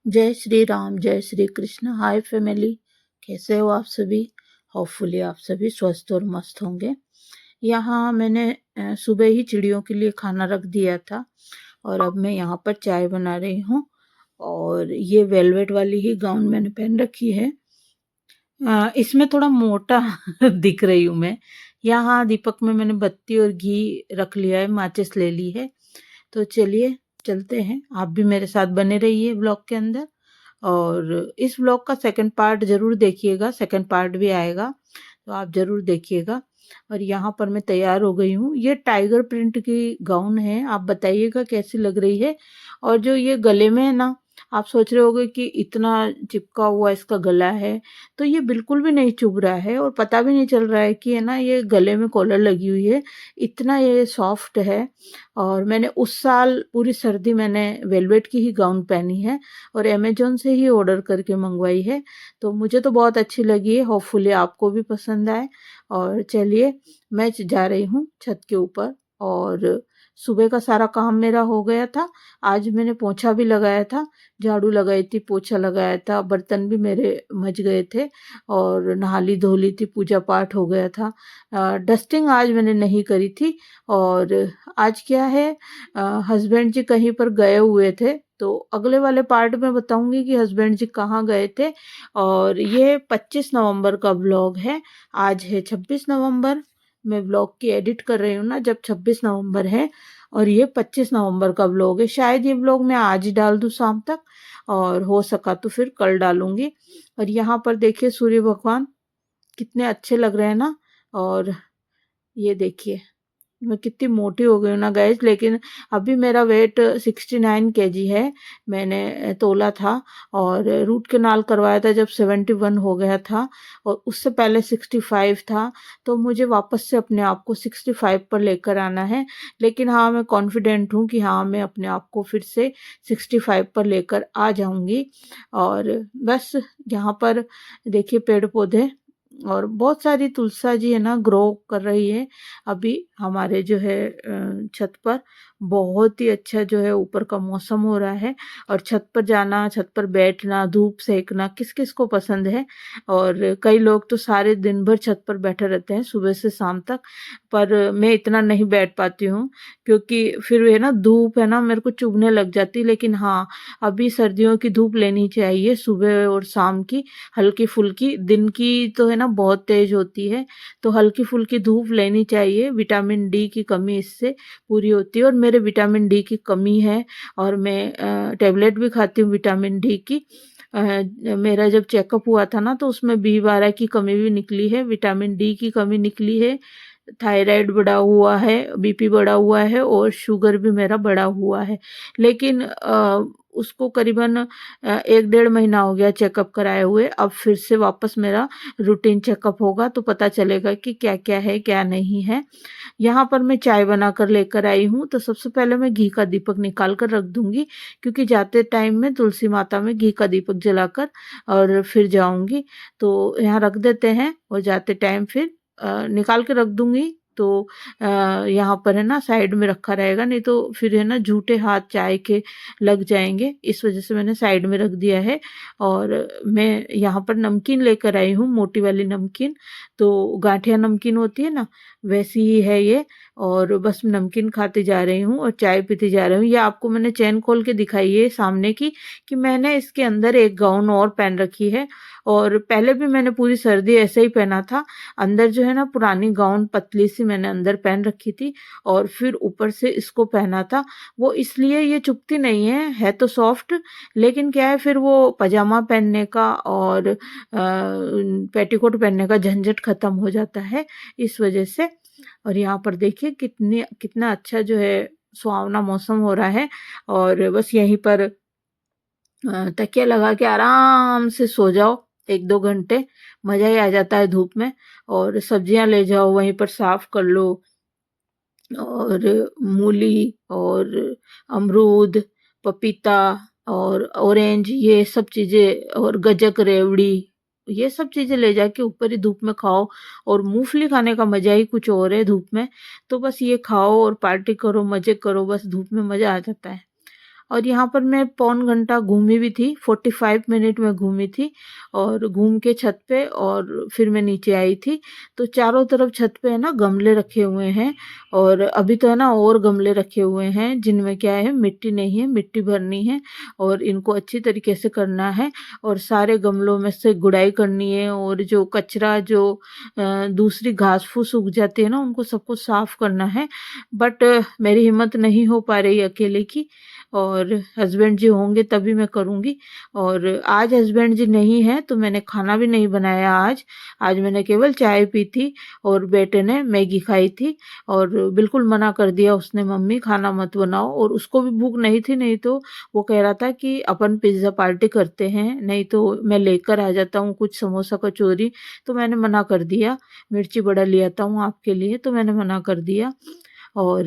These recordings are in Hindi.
जय श्री राम, जय श्री कृष्ण। हाय फैमिली, कैसे हो आप सभी? होपफुली आप सभी स्वस्थ और मस्त होंगे। यहाँ मैंने सुबह ही चिड़ियों के लिए खाना रख दिया था और अब मैं यहाँ पर चाय बना रही हूँ। और ये वेलवेट वाली ही गाउन मैंने पहन रखी है। इसमें थोड़ा मोटा दिख रही हूँ मैं। यहाँ दीपक में मैंने बत्ती और घी रख लिया है, माचिस ले ली है। तो चलिए चलते हैं, आप भी मेरे साथ बने रहिए ब्लॉग के अंदर। और इस व्लॉग का सेकंड पार्ट ज़रूर देखिएगा, सेकंड पार्ट भी आएगा तो आप ज़रूर देखिएगा। और यहाँ पर मैं तैयार हो गई हूँ। ये टाइगर प्रिंट की गाउन है, आप बताइएगा कैसी लग रही है। और जो ये गले में है ना, आप सोच रहे होगे कि इतना चिपका हुआ इसका गला है, तो ये बिल्कुल भी नहीं चुभ रहा है और पता भी नहीं चल रहा है कि है ना ये गले में कॉलर लगी हुई है। इतना ये सॉफ्ट है। और मैंने उस साल पूरी सर्दी मैंने वेलवेट की ही गाउन पहनी है और अमेजोन से ही ऑर्डर करके मंगवाई है। तो मुझे तो बहुत अच्छी लगी है, होपफुली आपको भी पसंद आए। और चलिए मैं जा रही हूँ छत के ऊपर। और सुबह का सारा काम मेरा हो गया था। आज मैंने पोछा भी लगाया था, झाड़ू लगाई थी, पोछा लगाया था, बर्तन भी मेरे मच गए थे और नहा ली धो ली थी, पूजा पाठ हो गया था। डस्टिंग आज मैंने नहीं करी थी। और आज क्या है, हस्बैंड जी कहीं पर गए हुए थे, तो अगले वाले पार्ट में बताऊंगी कि हस्बैंड जी कहाँ गए थे। और ये 25 नवंबर का व्लॉग है। आज है 26 नवंबर। मैं व्लॉग की एडिट कर रही हूँ ना जब 26 नवंबर है। और ये 25 नवंबर का व्लॉग है। शायद ये व्लॉग मैं आज ही डाल दूँ शाम तक, और हो सका तो फिर कल डालूंगी। और यहाँ पर देखिए सूर्य भगवान कितने अच्छे लग रहे हैं ना। और ये देखिए मैं कितनी मोटी हो गई हूँ ना गाइस, लेकिन अभी मेरा वेट 69 केजी है। मैंने तोला था और रूट कैनाल करवाया था जब 71 हो गया था, और उससे पहले 65 था। तो मुझे वापस से अपने आप को 65 पर लेकर आना है। लेकिन हाँ, मैं कॉन्फिडेंट हूँ कि हाँ, मैं अपने आप को फिर से 65 पर लेकर आ जाऊंगी। और बस यहाँ पर देखिए पेड़ पौधे और बहुत सारी तुलसा जी है ना ग्रो कर रही है अभी हमारे जो है छत पर। बहुत ही अच्छा जो है ऊपर का मौसम हो रहा है। और छत पर जाना, छत पर बैठना, धूप सेकना किस किस को पसंद है। और कई लोग तो सारे दिन भर छत पर बैठे रहते हैं सुबह से शाम तक। पर मैं इतना नहीं बैठ पाती हूँ, क्योंकि फिर है ना धूप है ना मेरे को चुभने लग जाती। लेकिन हाँ, अभी सर्दियों की धूप लेनी चाहिए सुबह और शाम की, हल्की फुल्की। दिन की तो है ना बहुत तेज होती है, तो हल्की फुल्की धूप लेनी चाहिए। विटामिन डी की कमी इससे पूरी होती है, और मेरे विटामिन डी की कमी है। और मैं टेबलेट भी खाती हूँ विटामिन डी की। मेरा जब चेकअप हुआ था ना तो उसमें B12 की कमी भी निकली है, विटामिन डी की कमी निकली है, थायराइड बढ़ा हुआ है, बीपी बढ़ा हुआ है और शुगर भी मेरा बढ़ा हुआ है। लेकिन उसको करीबन 1 डेढ़ महीना हो गया चेकअप कराए हुए। अब फिर से वापस मेरा रूटीन चेकअप होगा तो पता चलेगा कि क्या क्या है क्या नहीं है। यहाँ पर मैं चाय बनाकर लेकर आई हूँ, तो सबसे पहले मैं घी का दीपक निकाल कर रख दूंगी, क्योंकि जाते टाइम में तुलसी माता में घी का दीपक जलाकर और फिर जाऊंगी। तो यहाँ रख देते हैं और जाते टाइम फिर निकाल के रख दूंगी। तो यहाँ पर है ना साइड में रखा रहेगा, नहीं तो फिर है ना झूठे हाथ चाय के लग जाएंगे, इस वजह से मैंने साइड में रख दिया है। और मैं यहाँ पर नमकीन लेकर आई हूँ, मोटी वाली नमकीन। तो गाठिया नमकीन होती है ना, वैसी ही है ये। और बस नमकीन खाती जा रही हूँ और चाय पीती जा रही हूँ। ये आपको मैंने चैन खोल के दिखाई है सामने की, कि मैंने इसके अंदर एक गाउन और पहन रखी है। और पहले भी मैंने पूरी सर्दी ऐसे ही पहना था। अंदर जो है ना पुरानी गाउन पतली सी मैंने अंदर पहन रखी थी, और फिर ऊपर से इसको पहना था। वो इसलिए ये चुभती नहीं है तो सॉफ्ट। लेकिन क्या है, फिर वो पजामा पहनने का और पेटीकोट पहनने का झंझट खत्म हो जाता है, इस वजह से। और यहाँ पर देखिए कितना अच्छा जो है सुहावना मौसम हो रहा है। और बस यहीं पर तकिया लगा के आराम से सो जाओ 1 2 घंटे, मजा ही आ जाता है धूप में। और सब्जियां ले जाओ वहीं पर साफ कर लो, और मूली और अमरूद, पपीता और ऑरेंज, ये सब चीजें, और गजक, रेवड़ी, ये सब चीजें ले जाके ऊपर ही धूप में खाओ। और मूंगफली खाने का मजा ही कुछ और है धूप में। तो बस ये खाओ और पार्टी करो, मजे करो, बस धूप में मजा आ जाता है। और यहाँ पर मैं पौन घंटा घूमी भी थी, 45 मिनट में घूमी थी और घूम के छत पे और फिर मैं नीचे आई थी। तो चारों तरफ छत पे है ना गमले रखे हुए हैं और अभी तो है ना और गमले रखे हुए हैं जिनमें क्या है मिट्टी नहीं है, मिट्टी भरनी है और इनको अच्छी तरीके से करना है और सारे गमलों में से गुड़ाई करनी है और जो कचरा जो दूसरी घास फूस उग जाती है ना उनको सबको साफ करना है। बट मेरी हिम्मत नहीं हो पा रही अकेले की और हस्बैंड जी होंगे तभी मैं करूँगी। और आज हस्बैंड जी नहीं हैं तो मैंने खाना भी नहीं बनाया आज। आज मैंने केवल चाय पी थी और बेटे ने मैगी खाई थी और बिल्कुल मना कर दिया उसने, मम्मी खाना मत बनाओ, और उसको भी भूख नहीं थी, नहीं तो वो कह रहा था कि अपन पिज़्ज़ा पार्टी करते हैं, नहीं तो मैं लेकर आ जाता हूँ कुछ समोसा कचौरी। तो मैंने मना कर दिया, मिर्ची बड़ा ले आता हूँ आपके लिए, तो मैंने मना कर दिया। और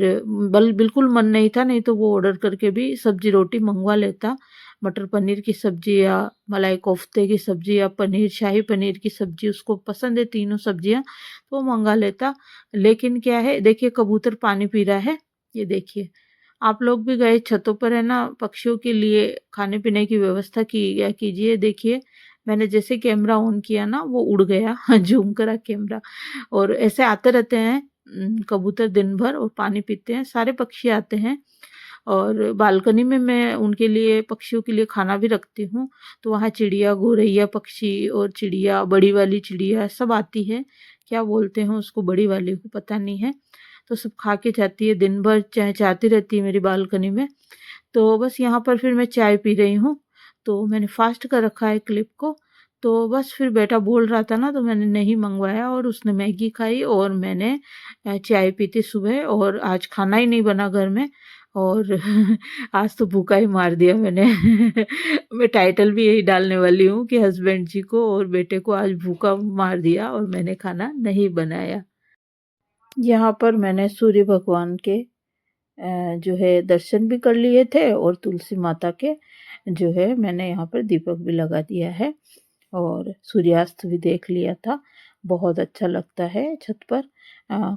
बिल्कुल मन नहीं था, नहीं तो वो ऑर्डर करके भी सब्जी रोटी मंगवा लेता। मटर पनीर की सब्जी या मलाई कोफ्ते की सब्जी या पनीर शाही पनीर की सब्जी उसको पसंद है, तीनों सब्जियां, तो वो मंगा लेता। लेकिन क्या है, देखिए कबूतर पानी पी रहा है, ये देखिए। आप लोग भी गए छतों पर है ना पक्षियों के लिए खाने पीने की व्यवस्था की या कीजिए। देखिए मैंने जैसे कैमरा ऑन किया ना वो उड़ गया जूम करा कैमरा। और ऐसे आते रहते हैं कबूतर दिन भर और पानी पीते हैं, सारे पक्षी आते हैं। और बालकनी में मैं उनके लिए पक्षियों के लिए खाना भी रखती हूँ, तो वहाँ चिड़िया, गौरैया पक्षी और चिड़िया, बड़ी वाली चिड़िया सब आती है। क्या बोलते हैं उसको, बड़ी वाली को पता नहीं है। तो सब खा के जाती है, दिन भर चहचहाती रहती है मेरी बालकनी में। तो बस यहाँ पर फिर मैं चाय पी रही हूँ, तो मैंने फास्ट कर रखा है क्लिप को। तो बस फिर बेटा बोल रहा था ना तो मैंने नहीं मंगवाया और उसने मैगी खाई और मैंने चाय पी थी सुबह, और आज खाना ही नहीं बना घर में। और आज तो भूखा ही मार दिया मैंने। मैं टाइटल भी यही डालने वाली हूँ कि हस्बैंड जी को और बेटे को आज भूखा मार दिया और मैंने खाना नहीं बनाया। यहाँ पर मैंने सूर्य भगवान के जो है दर्शन भी कर लिए थे और तुलसी माता के जो है मैंने यहाँ पर दीपक भी लगा दिया है और सूर्यास्त भी देख लिया था। बहुत अच्छा लगता है छत पर।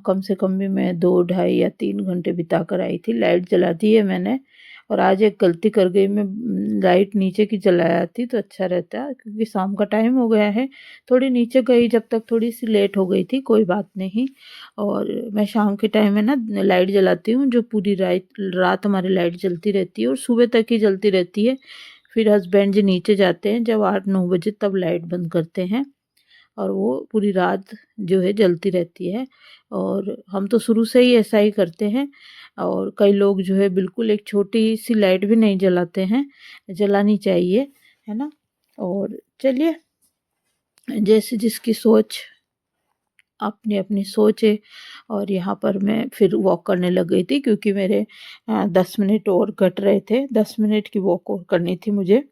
कम से कम भी मैं 2 ढाई या 3 घंटे बिता कर आई थी। लाइट जला दी है मैंने और आज एक गलती कर गई, मैं लाइट नीचे की जलाया थी तो अच्छा रहता क्योंकि शाम का टाइम हो गया है। थोड़ी नीचे गई जब तक थोड़ी सी लेट हो गई थी, कोई बात नहीं। और मैं शाम के टाइम में ना लाइट जलाती हूँ, जो पूरी रात रात हमारी लाइट जलती रहती है और सुबह तक ही जलती रहती है। फिर हस्बैंड जी नीचे जाते हैं जब 8-9 बजे, तब लाइट बंद करते हैं और वो पूरी रात जो है जलती रहती है। और हम तो शुरू से ही ऐसा ही करते हैं। और कई लोग जो है बिल्कुल एक छोटी सी लाइट भी नहीं जलाते हैं, जलानी चाहिए, है ना। और चलिए, जैसे जिसकी सोच, अपनी अपनी सोच है। और यहाँ पर मैं फिर वॉक करने लग गई थी क्योंकि मेरे 10 मिनट और कट रहे थे, 10 मिनट की वॉक और करनी थी मुझे।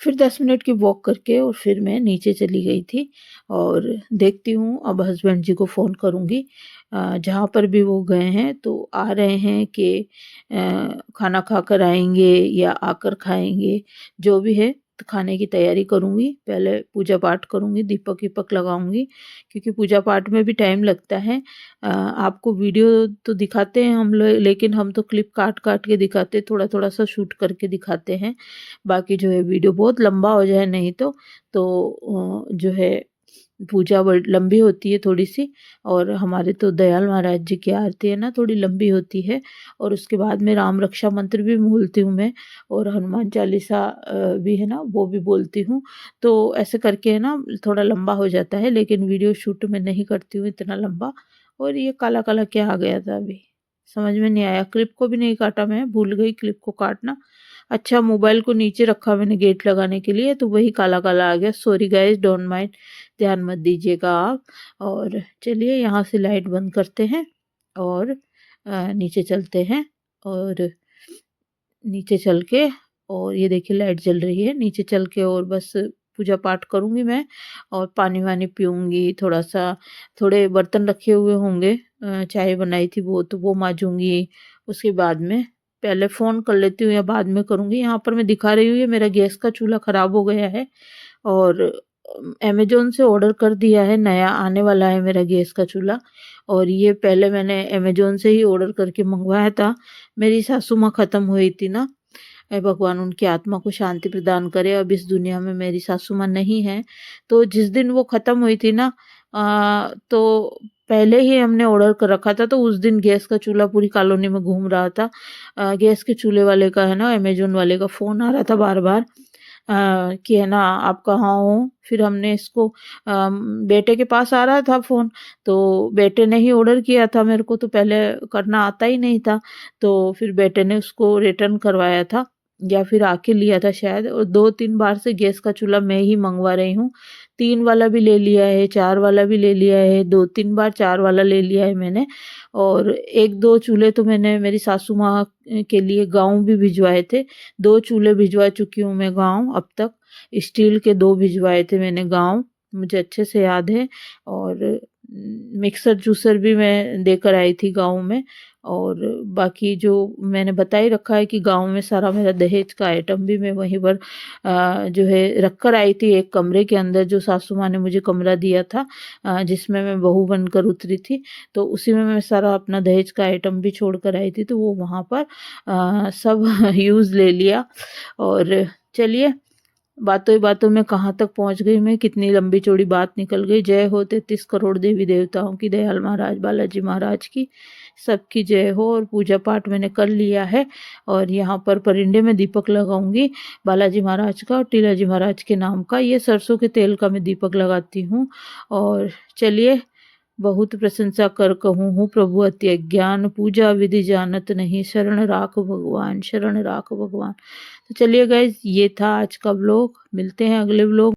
फिर 10 मिनट की वॉक करके और फिर मैं नीचे चली गई थी और देखती हूँ अब हस्बैंड जी को फ़ोन करूँगी। जहाँ पर भी वो गए हैं तो आ रहे हैं कि खाना खाकर आएँगे या आकर खाएँगे, जो भी है। तो खाने की तैयारी करूँगी, पहले पूजा पाठ करूँगी, दीपक-वीपक लगाऊँगी क्योंकि पूजा पाठ में भी टाइम लगता है। आपको वीडियो तो दिखाते हैं हम लोग, लेकिन हम तो क्लिप काट-काट के दिखाते हैं, थोड़ा-थोड़ा सा शूट करके दिखाते हैं। बाकी जो है वीडियो बहुत लंबा हो जाए नहीं तो जो है पूजा बड़ी लंबी होती है थोड़ी सी। और हमारे तो दयाल महाराज जी की आरती है ना थोड़ी लंबी होती है। और उसके बाद में राम रक्षा मंत्र भी बोलती हूँ मैं, और हनुमान चालीसा भी है ना वो भी बोलती हूँ। तो ऐसे करके है ना थोड़ा लंबा हो जाता है, लेकिन वीडियो शूट में नहीं करती हूँ इतना लंबा। और ये काला काला क्या आ गया था अभी, समझ में नहीं आया। क्लिप को भी नहीं काटा, मैं भूल गई क्लिप को काटना। अच्छा, मोबाइल को नीचे रखा मैंने गेट लगाने के लिए तो वही काला काला आ गया। सॉरी गाइस, डोंट माइंड, ध्यान मत दीजिएगा आप। और चलिए यहाँ से लाइट बंद करते हैं और नीचे चलते हैं। और नीचे चल के, और ये देखिए लाइट जल रही है, नीचे चल के और बस पूजा पाठ करूँगी मैं और पानी वानी पीऊँगी थोड़ा सा। थोड़े बर्तन रखे हुए होंगे, चाय बनाई थी वो तो वो मांजूँगी। उसके बाद में पहले फ़ोन कर लेती हूँ या बाद में करूँगी। यहाँ पर मैं दिखा रही हूँ, ये मेरा गैस का चूल्हा ख़राब हो गया है और अमेज़न से ऑर्डर कर दिया है, नया आने वाला है मेरा गैस का चूल्हा। और ये पहले मैंने अमेज़न से ही ऑर्डर करके मँगवाया था। मेरी सासू माँ ख़त्म हुई थी ना, भगवान उनकी आत्मा को शांति प्रदान करे। अब इस दुनिया में मेरी सासू माँ नहीं है। तो जिस दिन वो ख़त्म हुई थी ना, तो पहले ही हमने ऑर्डर कर रखा था, तो उस दिन गैस का चूल्हा पूरी कॉलोनी में घूम रहा था। गैस के चूल्हे वाले का है ना, अमेज़न वाले का फ़ोन आ रहा था बार-बार, कि है ना आप कहाँ हो? फिर हमने इसको बेटे के पास आ रहा था फ़ोन, तो बेटे ने ही ऑर्डर किया था, मेरे को तो पहले करना आता ही नहीं था। तो फिर बेटे ने उसको रिटर्न करवाया था या फिर आके लिया था शायद। और 2-3 बार से गैस का चूल्हा मैं ही मँगवा रही हूँ। 3 वाला भी ले लिया है, 4 वाला भी ले लिया है, 2-3 बार 4 वाला ले लिया है मैंने। और 1-2 चूल्हे तो मैंने मेरी सासू माँ के लिए गाँव भी भिजवाए थे। 2 चूल्हे भिजवा चुकी हूँ मैं गाँव अब तक। स्टील के 2 भिजवाए थे मैंने गाँव, मुझे अच्छे से याद है। और मिक्सर जूसर भी मैं देकर आई थी गाँव में। और बाकी जो मैंने बता ही रखा है कि गाँव में सारा मेरा दहेज का आइटम भी मैं वहीं पर जो है रख कर आई थी, एक कमरे के अंदर जो सासू माँ ने मुझे कमरा दिया था, जिसमें मैं बहू बनकर उतरी थी। तो उसी में मैं सारा अपना दहेज का आइटम भी छोड़ कर आई थी, तो वो वहाँ पर सब यूज़ ले लिया। और चलिए, बातों ही बातों में कहाँ तक पहुँच गई मैं, कितनी लंबी चौड़ी बात निकल गई। जय हो 33 करोड़ देवी देवताओं की, दयाल महाराज बालाजी महाराज की, सबकी जय हो। और पूजा पाठ मैंने कर लिया है। और यहाँ पर परिंदे में दीपक लगाऊंगी बालाजी महाराज का और टीला जी महाराज के नाम का। ये सरसों के तेल का मैं दीपक लगाती हूँ। और चलिए, बहुत प्रशंसा कर कहूँ हूँ प्रभु अति अज्ञान, पूजा विधि जानत नहीं, शरण राख भगवान, शरण राख भगवान। तो चलिए गाइज, ये था आज का व्लॉग। मिलते हैं अगले व्लॉग।